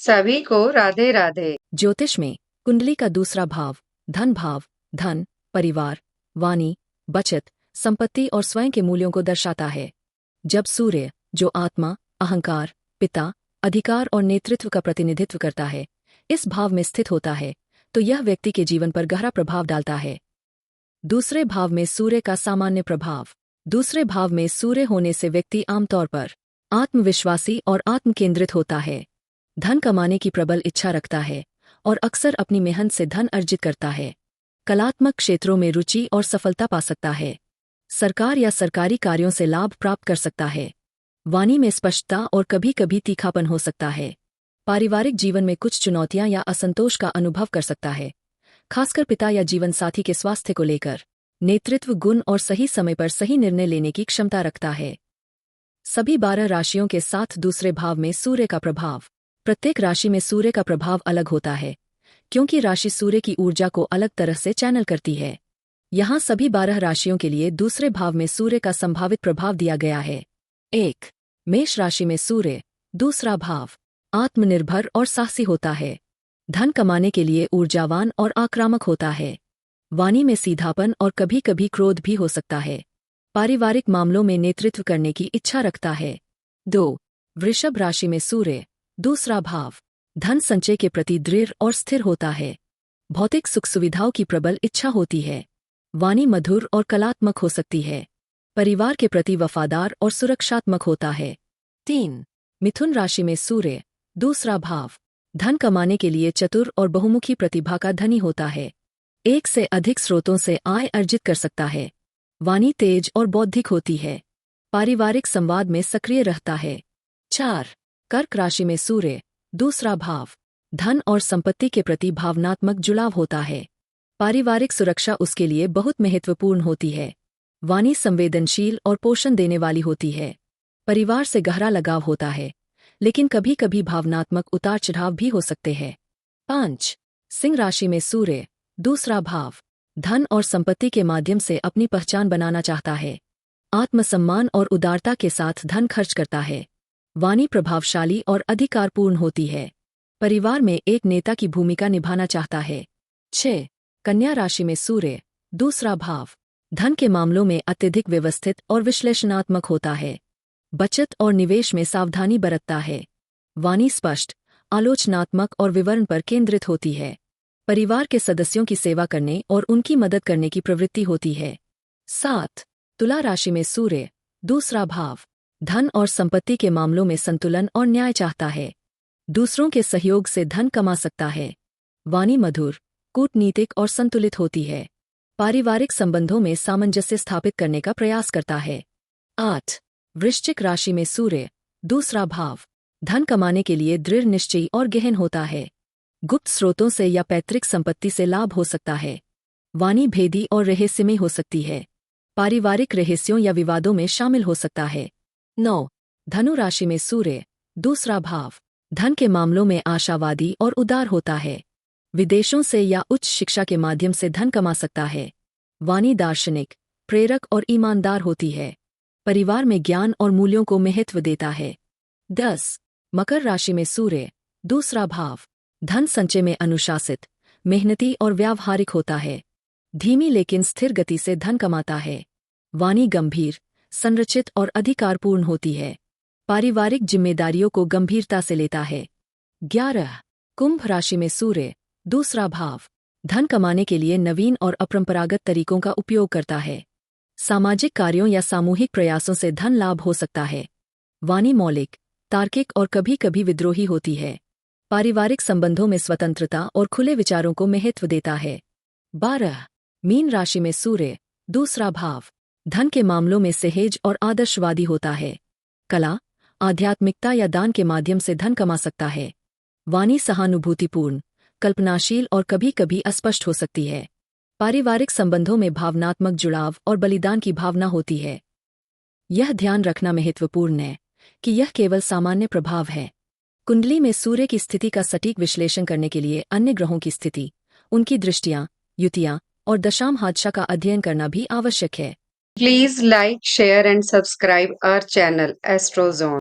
सभी को राधे राधे। ज्योतिष में कुंडली का दूसरा भाव धन, परिवार, वाणी, बचत, संपत्ति और स्वयं के मूल्यों को दर्शाता है। जब सूर्य, जो आत्मा, अहंकार, पिता, अधिकार और नेतृत्व का प्रतिनिधित्व करता है, इस भाव में स्थित होता है, तो यह व्यक्ति के जीवन पर गहरा प्रभाव डालता है। दूसरे भाव में सूर्य का सामान्य प्रभाव। दूसरे भाव में सूर्य होने से व्यक्ति आमतौर पर आत्मविश्वासी और आत्मकेंद्रित होता है, धन कमाने की प्रबल इच्छा रखता है और अक्सर अपनी मेहनत से धन अर्जित करता है। कलात्मक क्षेत्रों में रुचि और सफलता पा सकता है। सरकार या सरकारी कार्यों से लाभ प्राप्त कर सकता है। वाणी में स्पष्टता और कभी कभी तीखापन हो सकता है। पारिवारिक जीवन में कुछ चुनौतियां या असंतोष का अनुभव कर सकता है, खासकर पिता या जीवन साथी के स्वास्थ्य को लेकर। नेतृत्व गुण और सही समय पर सही निर्णय लेने की क्षमता रखता है। सभी 12 राशियों के साथ दूसरे भाव में सूर्य का प्रभाव। प्रत्येक राशि में सूर्य का प्रभाव अलग होता है, क्योंकि राशि सूर्य की ऊर्जा को अलग तरह से चैनल करती है। यहाँ सभी 12 राशियों के लिए दूसरे भाव में सूर्य का संभावित प्रभाव दिया गया है। 1. मेष राशि में सूर्य, दूसरा भाव, आत्मनिर्भर और साहसी होता है। धन कमाने के लिए ऊर्जावान और आक्रामक होता है। वाणी में सीधापन और कभी कभी क्रोध भी हो सकता है। पारिवारिक मामलों में नेतृत्व करने की इच्छा रखता है। 2. वृषभ राशि में सूर्य, दूसरा भाव, धन संचय के प्रति दृढ़ और स्थिर होता है। भौतिक सुख सुविधाओं की प्रबल इच्छा होती है। वाणी मधुर और कलात्मक हो सकती है। परिवार के प्रति वफादार और सुरक्षात्मक होता है। 3. मिथुन राशि में सूर्य, दूसरा भाव, धन कमाने के लिए चतुर और बहुमुखी प्रतिभा का धनी होता है। एक से अधिक स्रोतों से आय अर्जित कर सकता है। वाणी तेज और बौद्धिक होती है। पारिवारिक संवाद में सक्रिय रहता है। 4. कर्क राशि में सूर्य, दूसरा भाव, धन और संपत्ति के प्रति भावनात्मक जुड़ाव होता है। पारिवारिक सुरक्षा उसके लिए बहुत महत्वपूर्ण होती है। वाणी संवेदनशील और पोषण देने वाली होती है। परिवार से गहरा लगाव होता है, लेकिन कभी कभी भावनात्मक उतार चढ़ाव भी हो सकते हैं। 5. सिंह राशि में सूर्य, दूसरा भाव, धन और संपत्ति के माध्यम से अपनी पहचान बनाना चाहता है। आत्मसम्मान और उदारता के साथ धन खर्च करता है। वाणी प्रभावशाली और अधिकारपूर्ण होती है। परिवार में एक नेता की भूमिका निभाना चाहता है। 6. कन्या राशि में सूर्य, दूसरा भाव, धन के मामलों में अत्यधिक व्यवस्थित और विश्लेषणात्मक होता है। बचत और निवेश में सावधानी बरतता है। वाणी स्पष्ट, आलोचनात्मक और विवरण पर केंद्रित होती है। परिवार के सदस्यों की सेवा करने और उनकी मदद करने की प्रवृत्ति होती है। 7. तुला राशि में सूर्य, दूसरा भाव, धन और संपत्ति के मामलों में संतुलन और न्याय चाहता है। दूसरों के सहयोग से धन कमा सकता है। वाणी मधुर, कूटनीतिक और संतुलित होती है। पारिवारिक संबंधों में सामंजस्य स्थापित करने का प्रयास करता है। 8. वृश्चिक राशि में सूर्य, दूसरा भाव, धन कमाने के लिए दृढ़ निश्चयी और गहन होता है। गुप्त स्रोतों से या पैतृक संपत्ति से लाभ हो सकता है। वाणी भेदी और रहस्यमय हो सकती है। पारिवारिक रहस्यों या विवादों में शामिल हो सकता है। 9. धनु राशि में सूर्य, दूसरा भाव, धन के मामलों में आशावादी और उदार होता है। विदेशों से या उच्च शिक्षा के माध्यम से धन कमा सकता है। वाणी दार्शनिक, प्रेरक और ईमानदार होती है। परिवार में ज्ञान और मूल्यों को महत्व देता है। 10. मकर राशि में सूर्य, दूसरा भाव, धन संचय में अनुशासित, मेहनती और व्यावहारिक होता है। धीमी लेकिन स्थिर गति से धन कमाता है। वाणी गंभीर, संरचित और अधिकारपूर्ण होती है। पारिवारिक जिम्मेदारियों को गंभीरता से लेता है। 11. कुंभ राशि में सूर्य, दूसरा भाव, धन कमाने के लिए नवीन और अपरंपरागत तरीकों का उपयोग करता है। सामाजिक कार्यों या सामूहिक प्रयासों से धन लाभ हो सकता है। वाणी मौलिक, तार्किक और कभी कभी विद्रोही होती है। पारिवारिक संबंधों में स्वतंत्रता और खुले विचारों को महत्व देता है। 12. मीन राशि में सूर्य, दूसरा भाव, धन के मामलों में सहेज और आदर्शवादी होता है। कला, आध्यात्मिकता या दान के माध्यम से धन कमा सकता है। वाणी सहानुभूतिपूर्ण, कल्पनाशील और कभी कभी अस्पष्ट हो सकती है। पारिवारिक संबंधों में भावनात्मक जुड़ाव और बलिदान की भावना होती है। यह ध्यान रखना महत्वपूर्ण है कि यह केवल सामान्य प्रभाव है। कुंडली में सूर्य की स्थिति का सटीक विश्लेषण करने के लिए अन्य ग्रहों की स्थिति, उनकी दृष्टियां, युतियां और दशाम हादशा का अध्ययन करना भी आवश्यक है। Please like, share and subscribe our channel Astrozone.